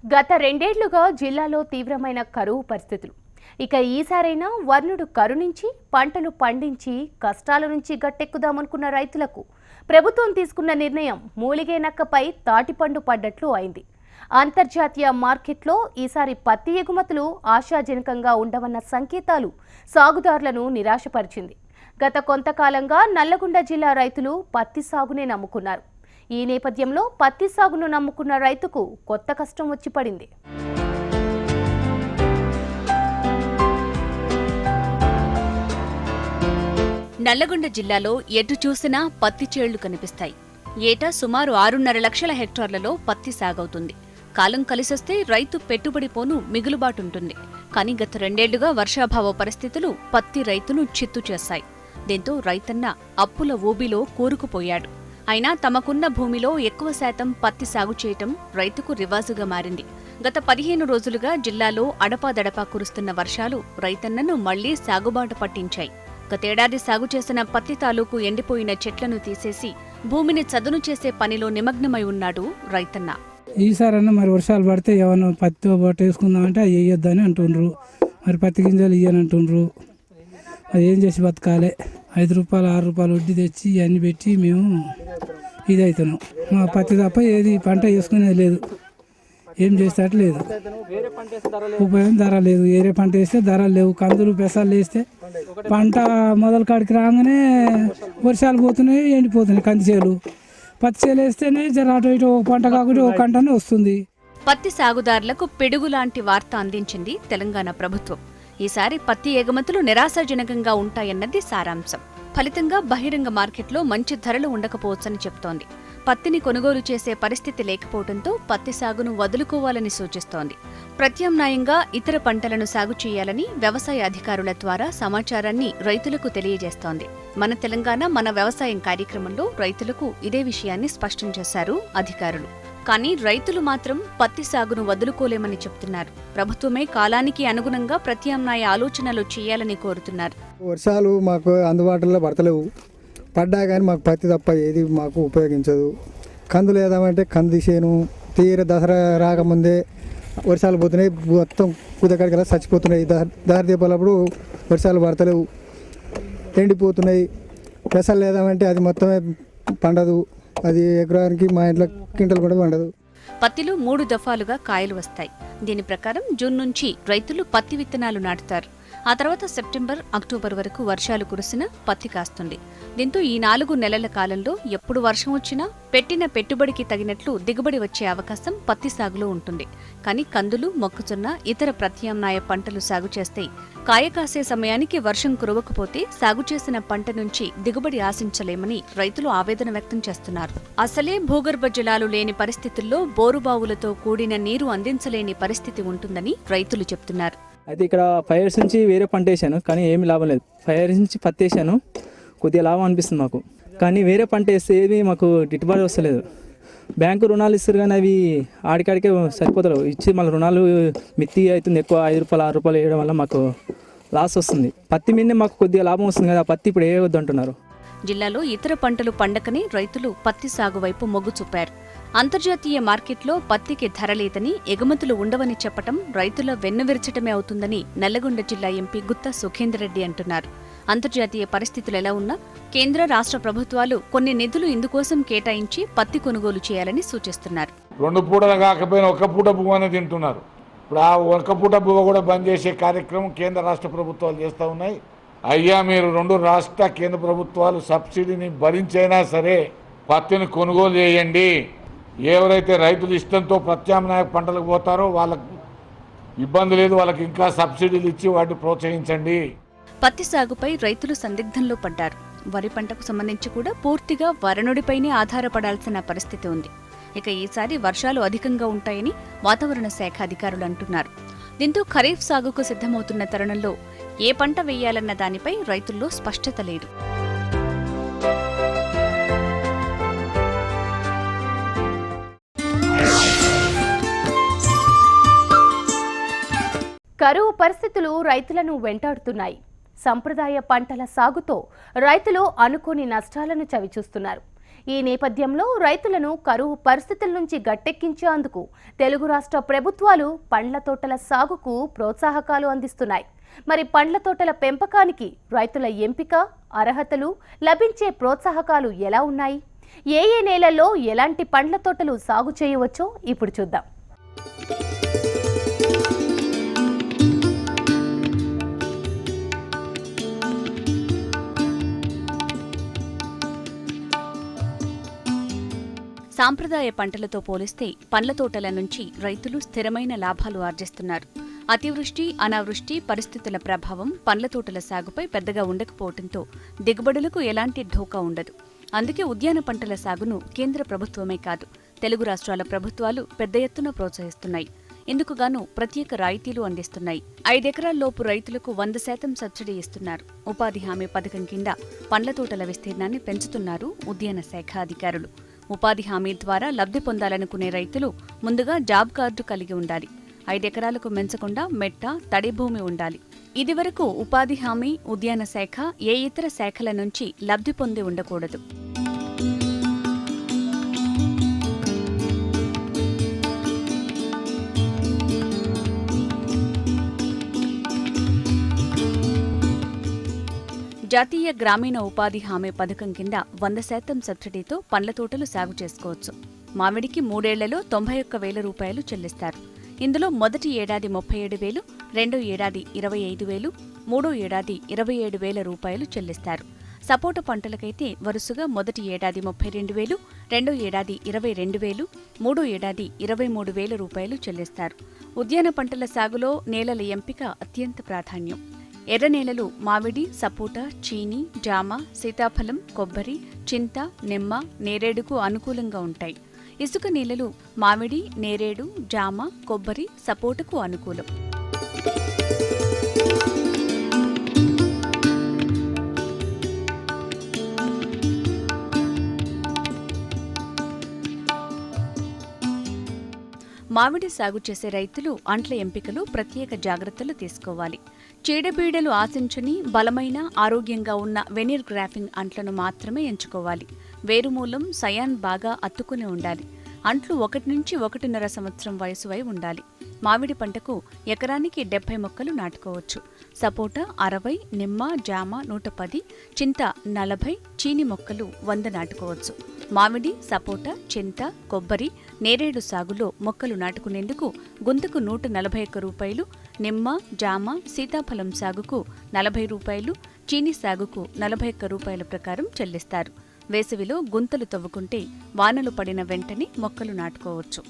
గత రెండేళ్లుగా జిల్లాలో తీవ్రమైన కరువు పరిస్థితులు. ఇక ఈసారైనా వర్ణుడు కరుణించి పంటలు పండించి కష్టాల నుంచి గట్టెక్కుదామనుకున్న రైతులకు ప్రభుత్వం తీసుకున్న నిర్ణయం మూలిగే నక్కపై తాటిపండు పడ్డట్లు అయింది. అంతర్జాతీయ మార్కెట్లో ఈసారి పత్తి ఎగుమతులు ఆశాజనకంగా ఉండవన్న సంకేతాలు సాగుదారులను నిరాశపరిచింది. గత కొంతకాలంగా నల్లగొండ జిల్లా రైతులు పత్తి సాగునే నమ్ముకున్నారు. ఈ నేపథ్యంలో పత్తి సాగును నమ్ముకున్న రైతుకు కొత్త కష్టం వచ్చి పడింది. నల్లగొండ జిల్లాలో ఎటు చూసినా పత్తి చేళ్లు కనిపిస్తాయి. ఏటా సుమారు 6.5 లక్షల హెక్టార్లలో పత్తి సాగవుతుంది. కాలం కలిసొస్తే రైతు పెట్టుబడి పోను మిగులుబాటుంటుంది. కానీ గత రెండేళ్లుగా వర్షాభావ పరిస్థితులు పత్తి రైతును చిత్తు చేశాయి. దీంతో రైతన్న అప్పుల ఊబిలో కూరుకుపోయాడు. అయినా తమకున్న భూమిలో ఎక్కువ శాతం పత్తి సాగు చేయటం రైతుకు రివాజుగా మారింది. గత 15 రోజులుగా జిల్లాలో అడపాదడపా కురుస్తున్న వర్షాలు రైతన్నను మళ్లీ సాగుబాట పట్టించాయి. గతేడాది సాగు చేసిన పత్తి తాలూకు ఎండిపోయిన చెట్లను తీసేసి భూమిని చదును చేసే పనిలో నిమగ్నమై ఉన్నాడు రైతన్న. ఈసారన్నా మరి వర్షాలు పడితే ఏమన్నా పత్తి బట్ట వేసుకుందామంటే అది వేయొద్దని అంటుండ్రు. మరి పత్తి గింజలు ఇయ్యని అంటుండ్రు. అది ఏం చేసి బతకాలి? 5 రూపాయలు 6 రూపాయలు వడ్డీ తెచ్చి ఇవన్నీ పెట్టి మేము ఇది అవుతున్నాం. మా పత్తి తప్ప ఏది పంట వేసుకునేది లేదు. ఏం చేసేటట్టు లేదు. ఉపయోగం ధర లేదు. వేరే పంట వేస్తే ధరలు లేవు. కందులు పెసాలు వేస్తే పంట మొదలు కాడికి రాగానే వర్షాలు పోతున్నాయి, ఎండిపోతున్నాయి. కంది చేలు పత్తి చేలు వేస్తేనే జర అటు ఇటు ఒక పంట కాకుండా ఒక పంటనే వస్తుంది. పత్తి సాగుదారులకు పిడుగులాంటి వార్త అందించింది తెలంగాణ ప్రభుత్వం. ఈసారి పత్తి ఎగుమతులు నిరాశాజనకంగా ఉంటాయన్నది సారాంశం. ఫలితంగా బహిరంగ మార్కెట్లో మంచి ధరలు ఉండకపోవచ్చని చెబుతోంది. పత్తిని కొనుగోలు చేసే పరిస్థితి లేకపోవడంతో పత్తి సాగును వదులుకోవాలని సూచిస్తోంది. ప్రత్యామ్నాయంగా ఇతర పంటలను సాగు చేయాలని వ్యవసాయ అధికారుల ద్వారా సమాచారాన్ని రైతులకు తెలియజేస్తోంది. మన తెలంగాణ మన వ్యవసాయం కార్యక్రమంలో రైతులకు ఇదే విషయాన్ని స్పష్టం చేశారు అధికారులు. కానీ రైతులు మాత్రం పత్తి సాగును వదులుకోలేమని చెప్తున్నారు. ప్రభుత్వమే కాలానికి అనుగుణంగా ప్రత్యామ్నాయ ఆలోచనలు చేయాలని కోరుతున్నారు. వర్షాలు మాకు అందుబాటులో పడతలేవు. పడ్డా కానీ మాకు పత్తి తప్ప ఏది మాకు ఉపయోగించదు. కందులు వేద్దామంటే కంది చేను తీర దసరా రాకముందే వర్షాలు పోతున్నాయి. మొత్తం కుదకడికలా చచ్చిపోతున్నాయి. దసరా దీపాలప్పుడు వర్షాలు పడతలేవు, ఎండిపోతున్నాయి. పెసలు వేద్దామంటే అది మొత్తమే పండదు. అది ఎకరానికి మా ఇంట్లో క్వింటల్ కూడా పండదు. పత్తిలో 3 దఫాలుగా కాయలు వస్తాయి. దీని ప్రకారం జూన్ నుంచి రైతులు పత్తి విత్తనాలు నాటుతారు. ఆ తర్వాత సెప్టెంబర్, అక్టోబర్ వరకు వర్షాలు కురిసినా పత్తి కాస్తుంది. దీంతో ఈ 4 నెలల కాలంలో ఎప్పుడు వర్షం వచ్చినా పెట్టిన పెట్టుబడికి తగినట్లు దిగుబడి వచ్చే అవకాశం పత్తి సాగులో ఉంటుంది. కానీ కందులు, మొక్కజొన్న, ఇతర ప్రత్యామ్నాయ పంటలు సాగు చేస్తే కాయ కాసే సమయానికి వర్షం కురవకపోతే సాగు చేసిన పంట నుంచి దిగుబడి ఆశించలేమని రైతులు ఆవేదన వ్యక్తం చేస్తున్నారు. అసలే భూగర్భ జలాలు లేని పరిస్థితుల్లో బోరుబావులతో కూడిన నీరు అందించలేని పరిస్థితి ఉంటుందని రైతులు చెప్తున్నారు. అయితే ఇక్కడ 5 years నుంచి వేరే పంట వేసాను, కానీ ఏమి లాభం లేదు. 5 years నుంచి పత్తి వేసాను, కొద్దిగా లాభం అనిపిస్తుంది మాకు. కానీ వేరే పంట వేస్తే ఏమి మాకు గిట్టుబాటు వస్తలేదు. బ్యాంకు రుణాలు ఇస్తారు కానీ అవి ఆడికాడికే సరిపోతలేవు. ఇచ్చి మళ్ళీ రుణాలు మిత్తి అవుతుంది ఎక్కువ. 5 రూపాయలు 6 రూపాయలు వేయడం వల్ల మాకు లాస్ వస్తుంది. పత్తి మీదనే మాకు కొద్దిగా లాభం వస్తుంది కదా, పత్తి ఇప్పుడు వేయవద్దు అంటున్నారు. జిల్లాలో ఇతర పంటలు పండకనే రైతులు పత్తి సాగు వైపు మొగ్గు చూపారు. అంతర్జాతీయ మార్కెట్లో పత్తికి ధర లేదని, ఎగుమతులు ఉండవని చెప్పటం రైతుల వెన్నువిరచటమే అవుతుందని నల్లగొండ జిల్లా ఎంపీ గుత్తా సుఖేందర్ రెడ్డి అంటున్నారు. అంతర్జాతీయ పరిస్థితులు ఎలా ఉన్నా కేంద్ర, రాష్ట్ర ప్రభుత్వాలు కొన్ని నిధులు ఇందుకోసం కేటాయించి పత్తి కొనుగోలు చేయాలని సూచిస్తున్నారు. 2 పూటలు కాకపోయినా 1 పూట బువ్వనే తింటున్నారు. ఇప్పుడు ఆ 1 పూట బువ్వ కూడా బంద్ చేసే కార్యక్రమం కేంద్ర రాష్ట్ర ప్రభుత్వాలు చేస్తూ ఉన్నాయి. అయ్యా, మీరు 2 రాష్ట్ర కేంద్ర ప్రభుత్వాలు సబ్సిడీని భరించైనా సరే పత్తిని కొనుగోలు చేయండి. ఎవరైతే రైతులు ఇష్టంతో ప్రత్యామ్నాయ పంటలకు పోతారో వాళ్ళకు ఇబ్బంది లేదు. వాళ్ళకి ఇంకా సబ్సిడీలు ఇచ్చి వాటిని ప్రోత్సహించండి. పత్తి సాగుపై రైతులు సందిగ్ధంలో పడ్డారు. వరి పంటకు సంబంధించి కూడా పూర్తిగా వరుణుడిపైనే ఆధారపడాల్సిన పరిస్థితి ఉంది. ఇక ఈసారి వర్షాలు అధికంగా ఉంటాయని వాతావరణ శాఖ అధికారులు అంటున్నారు. దీంతో ఖరీఫ్ సాగుకు సిద్ధమవుతున్న తరుణంలో ఏ పంట వేయాలన్న దానిపై రైతుల్లో స్పష్టత లేదు. కరువు పరిస్థితులు రైతులను వెంటాడుతున్నాయి. సంప్రదాయ పంటల సాగుతో రైతులు అనుకోని నష్టాలను చవిచూస్తున్నారు. ఈ నేపథ్యంలో రైతులను కరువు పరిస్థితుల నుంచి గట్టెక్కించేందుకు తెలుగు రాష్ట్ర ప్రభుత్వాలు పండ్ల తోటల సాగుకు ప్రోత్సాహకాలు అందిస్తున్నాయి. మరి పండ్ల తోటల పెంపకానికి రైతుల ఎంపిక, అర్హతలు, లభించే ప్రోత్సాహకాలు ఎలా ఉన్నాయి? ఏ నేలల్లో ఎలాంటి పండ్ల తోటలు సాగు చేయవచ్చో ఇప్పుడు చూద్దాం. సాంప్రదాయ పంటలతో పోలిస్తే పండ్ల తోటల నుంచి రైతులు స్థిరమైన లాభాలు ఆర్జిస్తున్నారు. అతివృష్టి, అనావృష్టి పరిస్థితుల ప్రభావం పండ్ల తోటల సాగుపై పెద్దగా ఉండకపోవడంతో దిగుబడులకు ఎలాంటి ఢోకా ఉండదు. అందుకే ఉద్యాన పంటల సాగును కేంద్ర ప్రభుత్వమే కాదు, తెలుగు రాష్ట్రాల ప్రభుత్వాలు పెద్ద ఎత్తున ప్రోత్సహిస్తున్నాయి. ఇందుకుగాను ప్రత్యేక రాయితీలు అందిస్తున్నాయి. 5 ఎకరాల్లోపు రైతులకు 100% సబ్సిడీ ఇస్తున్నారు. ఉపాధి హామీ పథకం కింద పండ్ల తోటల విస్తీర్ణాన్ని పెంచుతున్నారు ఉద్యాన శాఖ అధికారులు. ఉపాధి హామీ ద్వారా లబ్ధి పొందాలనుకునే రైతులు ముందుగా జాబ్ కార్డు కలిగి ఉండాలి. 5 ఎకరాలకు మించకుండా మెట్ట, తడి భూమి ఉండాలి. ఇదివరకు ఉపాధి హామీ, ఉద్యాన శాఖ ఏ ఇతర శాఖల నుంచి లబ్ధి పొంది ఉండకూడదు. జాతీయ గ్రామీణ ఉపాధి హామీ పథకం కింద 100% సబ్సిడీతో పండ్ల తోటలు సాగు చేసుకోవచ్చు. మామిడికి 3 ఏళ్లలో 91,000 రూపాయలు చెల్లిస్తారు. ఇందులో మొదటి ఏడాది 37,000, రెండో ఏడాది 25,000, మూడో ఏడాది 27,000 రూపాయలు చెల్లిస్తారు. సపోటా పంటలకైతే వరుసగా మొదటి ఏడాది 32,000, రెండో ఏడాది 22,000, మూడో ఏడాది 23,000 రూపాయలు చెల్లిస్తారు. ఉద్యాన పంటల సాగులో నేలల ఎంపిక అత్యంత ప్రాధాన్యం. ఎర్ర నేలలు మామిడి, సపోటా, చీని, జామ, సీతాఫలం, కొబ్బరి, చింత, నిమ్మ, నేరేడుకు అనుకూలంగా ఉంటాయి. ఇసుక నేలలు మామిడి, నేరేడు, జామ, కొబ్బరి, సపోటకు అనుకూలం. మామిడి సాగు చేసే రైతులు అంట్ల ఎంపికలో ప్రత్యేక జాగ్రత్తలు తీసుకోవాలి. చీడపీడలు ఆశించని, బలమైన, ఆరోగ్యంగా ఉన్న వెనీర్ గ్రాఫింగ్ అంట్లను మాత్రమే ఎంచుకోవాలి. వేరుమూలం, సయాన్ బాగా అత్తుకుని ఉండాలి. అంట్లు 1 నుంచి 1.5 సంవత్సరం వయసు అయి ఉండాలి. మామిడి పంటకు ఎకరానికి 70 మొక్కలు నాటుకోవచ్చు. సపోటా 60, నిమ్మ, జామ 110, చింత 40, చీని మొక్కలు 100 నాటుకోవచ్చు. మామిడి, సపోటా, చింత, కొబ్బరి, నేరేడు సాగులో మొక్కలు నాటుకునేందుకు గుంతకు 141 రూపాయలు, నిమ్మ, జామ, సీతాఫలం సాగుకు 40 రూపాయలు, చీని సాగుకు 41 రూపాయల ప్రకారం చెల్లిస్తారు. వేసవిలో గుంతలు తవ్వుకుంటే వానలు పడిన వెంటనే మొక్కలు నాటుకోవచ్చు.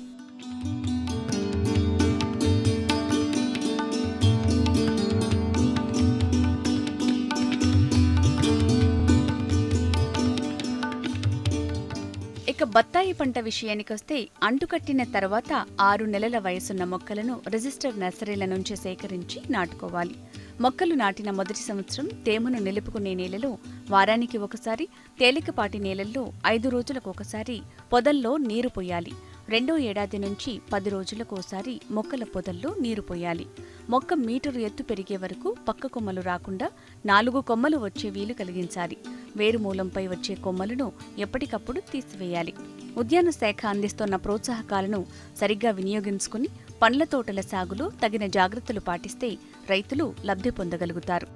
ఇక బత్తాయి పంట విషయానికొస్తే అంటుకట్టిన తర్వాత 6 నెలల వయసున్న మొక్కలను రిజిస్టర్ నర్సరీల నుంచి సేకరించి నాటుకోవాలి. మొక్కలు నాటిన మొదటి సంవత్సరం తేమను నిలుపుకునే నేలలో వారానికి ఒకసారి, తేలికపాటి నేలల్లో 5 రోజులకు ఒకసారి పొదల్లో నీరు పొయ్యాలి. రెండో ఏడాది నుంచి 10 రోజులకోసారి మొక్కల పొదల్లో నీరు పొయ్యాలి. మొక్క మీటరు ఎత్తు పెరిగే వరకు పక్క కొమ్మలు రాకుండా 4 కొమ్మలు వచ్చే వీలు కలిగించాలి. వేరుమూలంపై వచ్చే కొమ్మలను ఎప్పటికప్పుడు తీసివేయాలి. ఉద్యాన శాఖ అందిస్తున్న ప్రోత్సాహకాలను సరిగ్గా వినియోగించుకుని పండ్ల తోటల సాగులో తగిన జాగ్రత్తలు పాటిస్తే రైతులు లబ్ధి పొందగలుగుతారు.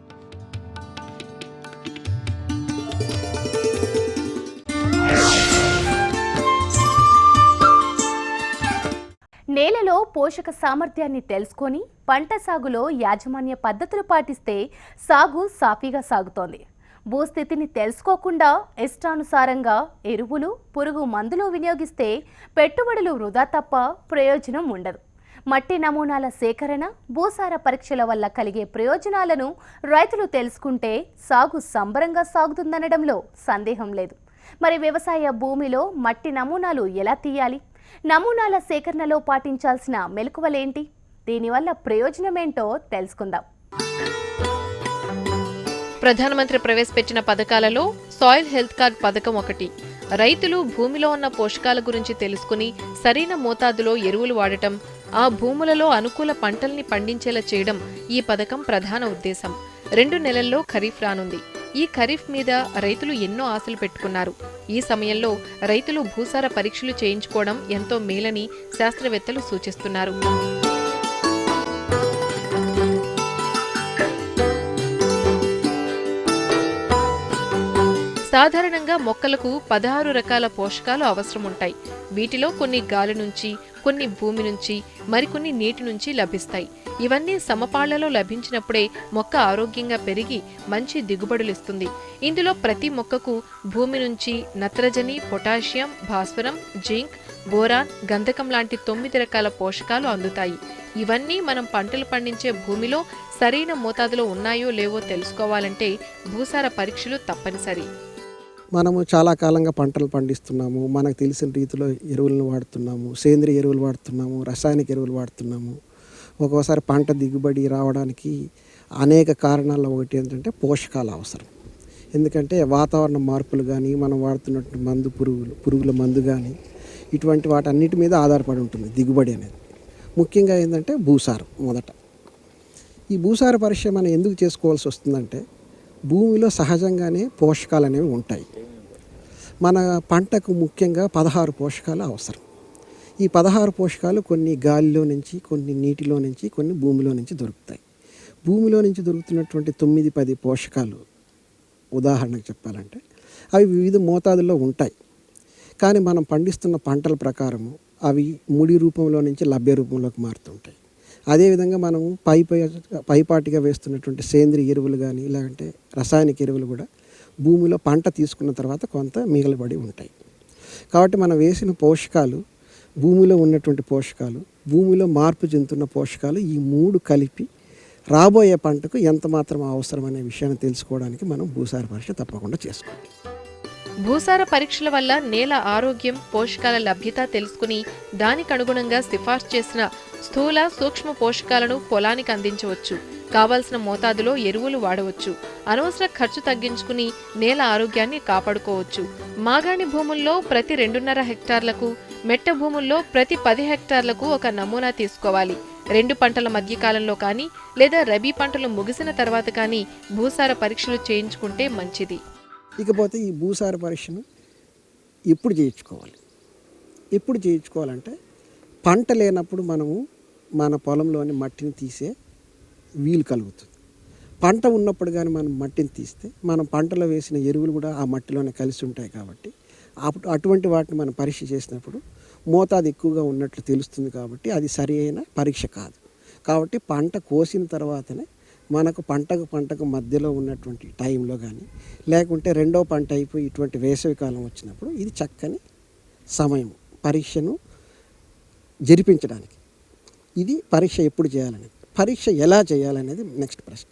నేలలో పోషక సామర్థ్యాన్ని తెలుసుకొని పంట సాగులో యాజమాన్య పద్ధతులు పాటిస్తే సాగు సాఫీగా సాగుతోంది. భూస్థితిని తెలుసుకోకుండా ఇష్టానుసారంగా ఎరువులు, పురుగు మందులు వినియోగిస్తే పెట్టుబడులు వృధా తప్ప ప్రయోజనం ఉండదు. మట్టి నమూనాల సేకరణ, భూసార పరీక్షల వల్ల కలిగే ప్రయోజనాలను రైతులు తెలుసుకుంటే సాగు సంబరంగా సాగుతుందనడంలో సందేహం లేదు. మరి వ్యవసాయ భూమిలో మట్టి నమూనాలు ఎలా తీయాలి? నమూనాల సేకరణలో పాటించాల్సిన మెలకువలేంటి? దీనివల్ల ప్రయోజనమేంటో తెలుసుకుందాం. ప్రధానమంత్రి ప్రవేశపెట్టిన పథకాలలో సాయిల్ హెల్త్ కార్డ్ పథకం ఒకటి. రైతులు భూమిలో ఉన్న పోషకాల గురించి తెలుసుకుని సరైన మోతాదులో ఎరువులు వాడటం, ఆ భూములలో అనుకూల పంటల్ని పండించేలా చేయడం ఈ పథకం ప్రధాన ఉద్దేశం. 2 నెలల్లో ఖరీఫ్ రానుంది. ఈ ఖరీఫ్ మీద రైతులు ఎన్నో ఆశలు పెట్టుకున్నారు. ఈ సమయంలో రైతులు భూసార పరీక్షలు చేయించుకోవడం ఎంతో మేలని శాస్త్రవేత్తలు సూచిస్తున్నారు. సాధారణంగా మొక్కలకు 16 రకాల పోషకాలు అవసరం ఉంటాయి. వీటిలో కొన్ని గాలి నుంచి, కొన్ని భూమి నుంచి, మరికొన్ని నీటి నుంచి లభిస్తాయి. ఇవన్నీ సమపాళ్లలో లభించినప్పుడే మొక్క ఆరోగ్యంగా పెరిగి మంచి దిగుబడులిస్తుంది. ఇందులో ప్రతి మొక్కకు భూమి నుంచి నత్రజని, పొటాషియం, భాస్వరం, జింక్, బోరాన్, గంధకం లాంటి 9 రకాల పోషకాలు అందుతాయి. ఇవన్నీ మనం పంటలు పండించే భూమిలో సరైన మోతాదులో ఉన్నాయో లేవో తెలుసుకోవాలంటే భూసార పరీక్షలు తప్పనిసరి. మనము చాలా కాలంగా పంటలు పండిస్తున్నాము, మనకు తెలిసిన రీతిలో ఎరువులను వాడుతున్నాము, సేంద్రియ ఎరువులు వాడుతున్నాము, రసాయనిక ఎరువులు వాడుతున్నాము. ఒక్కోసారి పంట దిగుబడి రావడానికి అనేక కారణాల్లో ఒకటి ఏంటంటే పోషకాల అవసరం. ఎందుకంటే వాతావరణ మార్పులు కానీ, మనం వాడుతున్నటువంటి పురుగుల మందు కానీ, ఇటువంటి వాటన్నిటి మీద ఆధారపడి ఉంటుంది దిగుబడి అనేది. ముఖ్యంగా ఏంటంటే భూసారం మొదట. ఈ భూసార పరీక్ష మనం ఎందుకు చేసుకోవాల్సి వస్తుందంటే భూమిలో సహజంగానే పోషకాలు అనేవి ఉంటాయి. మన పంటకు ముఖ్యంగా 16 పోషకాలు అవసరం. ఈ 16 పోషకాలు కొన్ని గాలిలో నుంచి, కొన్ని నీటిలో నుంచి, కొన్ని భూమిలో నుంచి దొరుకుతాయి. భూమిలో నుంచి దొరుకుతున్నటువంటి 9-10 పోషకాలు ఉదాహరణకు చెప్పాలంటే అవి వివిధ మోతాదుల్లో ఉంటాయి. కానీ మనం పండిస్తున్న పంటల ప్రకారము అవి ముడి రూపంలో నుంచి లభ్య రూపంలోకి మారుతుంటాయి. అదేవిధంగా మనం పైపాటిగా వేస్తున్నటువంటి సేంద్రియ ఎరువులు కానీ, ఇలాంటి రసాయనిక ఎరువులు కూడా భూమిలో పంట తీసుకున్న తర్వాత కొంత మిగలబడి ఉంటాయి. కాబట్టి మనం వేసిన పోషకాలు, భూమిలో ఉన్నటువంటి పోషకాలు, భూమిలో మార్పు చెందుతున్న పోషకాలు, ఈ 3 కలిపి రాబోయే పంటకు ఎంత మాత్రం అవసరం అనే విషయాన్ని తెలుసుకోవడానికి మనం భూసార పరీక్ష తప్పకుండా చేసుకోవాలి. భూసార పరీక్షల వల్ల నేల ఆరోగ్యం, పోషకాల లభ్యత తెలుసుకుని దానికి అనుగుణంగా సిఫార్సు చేసిన స్థూల, సూక్ష్మ పోషకాలను పొలానికి అందించవచ్చు. కావాల్సిన మోతాదులో ఎరువులు వాడవచ్చు. అనవసర ఖర్చు తగ్గించుకుని నేల ఆరోగ్యాన్ని కాపాడుకోవచ్చు. మాగాణి భూముల్లో ప్రతి 2.5 హెక్టార్లకు, మెట్ట భూముల్లో ప్రతి 10 హెక్టార్లకు ఒక నమూనా తీసుకోవాలి. 2 పంటల మధ్యకాలంలో కానీ లేదా రబీ పంటలు ముగిసిన తర్వాత కానీ భూసార పరీక్షలు చేయించుకుంటే మంచిది. ఇకపోతే ఈ భూసార పరీక్షను ఎప్పుడు చేయించుకోవాలంటే పంట లేనప్పుడు మనము మన పొలంలోని మట్టిని తీసే వీలు కలుగుతుంది. పంట ఉన్నప్పుడు కానీ మనం మట్టిని తీస్తే మనం పంటలో వేసిన ఎరువులు కూడా ఆ మట్టిలోనే కలిసి ఉంటాయి. కాబట్టి అటువంటి వాటిని మనం పరీక్ష చేసినప్పుడు మోతాదు ఎక్కువగా ఉన్నట్లు తెలుస్తుంది. కాబట్టి అది సరి అయిన పరీక్ష కాదు. కాబట్టి పంట కోసిన తర్వాతనే మనకు పంటకు మధ్యలో ఉన్నటువంటి టైంలో కానీ, లేకుంటే రెండో పంట అయిపోయి ఇటువంటి వేసవికాలం వచ్చినప్పుడు ఇది చక్కని సమయం పరీక్షను జరిపించడానికి. ఇది పరీక్ష ఎప్పుడు చేయాలనేది, పరీక్ష ఎలా చేయాలనేది నెక్స్ట్ ప్రశ్న.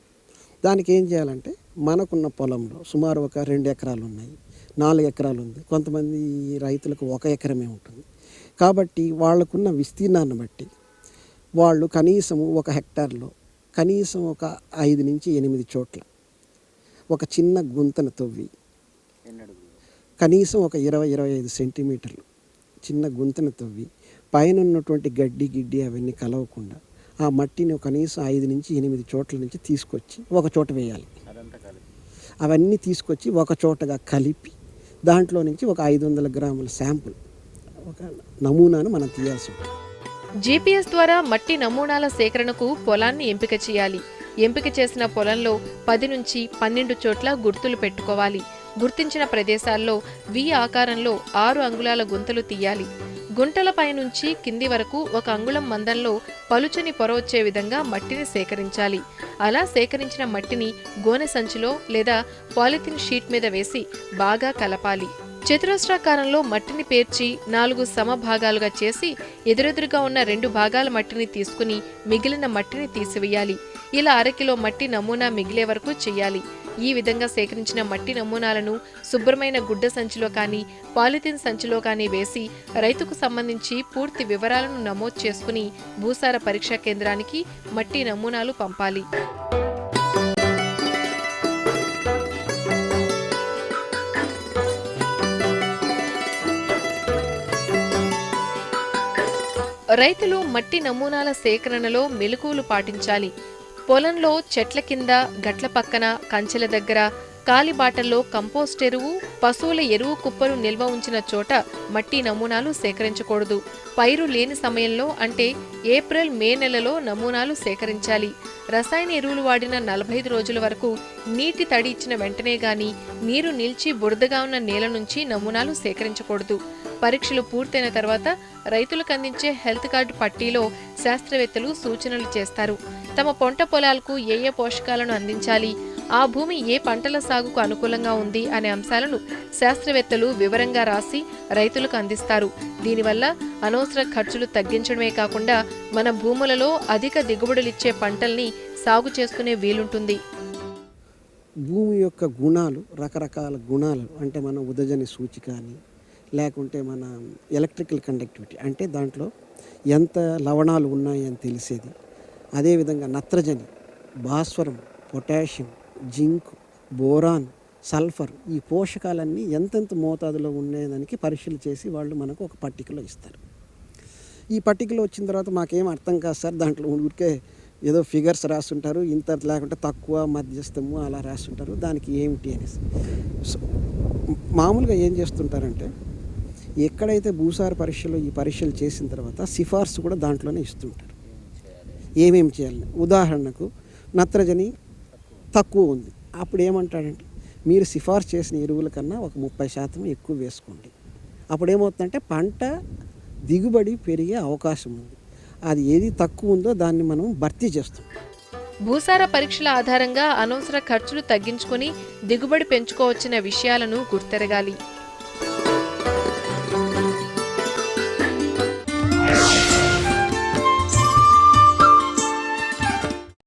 దానికి ఏం చేయాలంటే మనకున్న పొలంలో సుమారు ఒక 2 ఎకరాలు ఉన్నాయి, 4 ఎకరాలు ఉంది, కొంతమంది రైతులకు 1 ఎకరమే ఉంటుంది. కాబట్టి వాళ్ళకున్న విస్తీర్ణాన్ని బట్టి వాళ్ళు కనీసం 1 హెక్టార్లో కనీసం ఒక 5 నుంచి 8 చోట్ల ఒక చిన్న గుంతను తవ్వి కనీసం ఒక 20-25 సెంటీమీటర్లు చిన్న గుంతను తవ్వి పైన ఉన్నటువంటి గిడ్డి అవన్నీ కలవకుండా ఆ మట్టిని కనీసం 5 నుంచి 8 చోట్ల నుంచి తీసుకొచ్చి ఒక చోట వేయాలి. అవన్నీ తీసుకొచ్చి ఒక చోటగా కలిపి దాంట్లో నుంచి ఒక 500 గ్రాముల శాంపుల్, ఒక నమూనాను మనం తీయాల్సి ఉంటుంది. జీపీఎస్ ద్వారా మట్టి నమూనాల సేకరణకు పొలాన్ని ఎంపిక చేయాలి. ఎంపిక చేసిన పొలంలో 10 నుంచి 12 చోట్ల గుర్తులు పెట్టుకోవాలి. గుర్తించిన ప్రదేశాల్లో వి ఆకారంలో 6 అంగుళాల గుంతలు తీయాలి. గుంటలపై నుంచి కింది వరకు 1 అంగుళం మందంలో పలుచని పొర వచ్చే విధంగా మట్టిని సేకరించాలి. అలా సేకరించిన మట్టిని గోనె సంచిలో లేదా పాలిథిన్ షీట్ మీద వేసి బాగా కలపాలి. చతురస్రాకారంలో మట్టిని పేర్చి 4 సమభాగాలుగా చేసి ఎదురెదురుగా ఉన్న 2 భాగాల మట్టిని తీసుకుని మిగిలిన మట్టిని తీసివేయాలి. ఇలా 1/2 కిలో మట్టి నమూనా మిగిలే వరకు చేయాలి. ఈ విధంగా సేకరించిన మట్టి నమూనాలను శుభ్రమైన గుడ్డ సంచిలో కానీ పాలిథిన్ సంచిలో కానీ వేసి రైతుకు సంబంధించి పూర్తి వివరాలను నమోదు చేసుకుని భూసార పరీక్షా కేంద్రానికి మట్టి నమూనాలు పంపాలి. రైతులు మట్టి నమూనాల సేకరణలో మెలకువలు పాటించాలి. పొలంలో చెట్ల కింద, గట్ల పక్కన, కంచెల దగ్గర, కాలిబాటల్లో కంపోస్ట్ ఎరువు, పశువుల ఎరువు కుప్పలు నిల్వ ఉంచిన చోట మట్టి నమూనాలు సేకరించకూడదు. పైరు లేని సమయంలో అంటే ఏప్రిల్, మే నెలలో నమూనాలు సేకరించాలి. రసాయన ఎరువులు వాడిన 45 రోజుల వరకు నీటి తడి ఇచ్చిన వెంటనే గాని నీరు నిలిచి బురదగా ఉన్న నేల నుంచి నమూనాలు సేకరించకూడదు. పరీక్షలు పూర్తయిన తర్వాత రైతులకు అందించే హెల్త్ కార్డు పట్టీలో శాస్త్రవేత్తలు సూచనలు చేస్తారు. తమ పంట పొలాలకు ఏ పోషకాలను అందించాలి, ఆ భూమి ఏ పంటల సాగుకు అనుకూలంగా ఉంది అనే అంశాలను శాస్త్రవేత్తలు వివరంగా రాసి రైతులకు అందిస్తారు. దీనివల్ల అనవసర ఖర్చులు తగ్గించడమే కాకుండా మన భూములలో అధిక దిగుబడులిచ్చే పంటల్ని సాగు చేసుకునే వీలుంటుంది. భూమి యొక్క గుణాలు, రకరకాల గుణాలు అంటే మన ఉదజని సూచిక అని, లేకుంటే మన ఎలక్ట్రికల్ కండక్టివిటీ అంటే దాంట్లో ఎంత లవణాలు ఉన్నాయి అని తెలిసేది. అదేవిధంగా నత్రజని, భాస్వరం, పొటాషియం, జింక్, బోరాన్, సల్ఫర్, ఈ పోషకాలన్నీ ఎంతెంత మోతాదులో ఉండేదానికి పరీక్షలు చేసి వాళ్ళు మనకు ఒక పట్టికలో ఇస్తారు. ఈ పట్టికలో వచ్చిన తర్వాత మాకేం అర్థం కాదు సార్, దాంట్లో ఊరికే ఏదో ఫిగర్స్ రాస్తుంటారు, ఇంత లేకుంటే తక్కువ, మధ్యస్థము అలా రాస్తుంటారు, దానికి ఏమిటి అనేసి. సో మామూలుగా ఏం చేస్తుంటారంటే ఎక్కడైతే భూసార పరీక్షలో ఈ పరీక్షలు చేసిన తర్వాత సిఫార్సు కూడా దాంట్లోనే ఇస్తుంటారు, ఏమేమి చేయాలని. ఉదాహరణకు నత్రజని తక్కువ ఉంది, అప్పుడు ఏమంటాడంటే మీరు సిఫార్సు చేసిన ఎరువుల కన్నా ఒక 30% ఎక్కువ వేసుకోండి. అప్పుడు ఏమవుతుందంటే పంట దిగుబడి పెరిగే అవకాశం ఉంది. అది ఏది తక్కువ ఉందో దాన్ని మనం భర్తీ చేస్తాం. భూసార పరీక్షల ఆధారంగా అనవసర ఖర్చులు తగ్గించుకొని దిగుబడి పెంచుకోవచ్చిన విషయాలను గుర్తెరగాలి.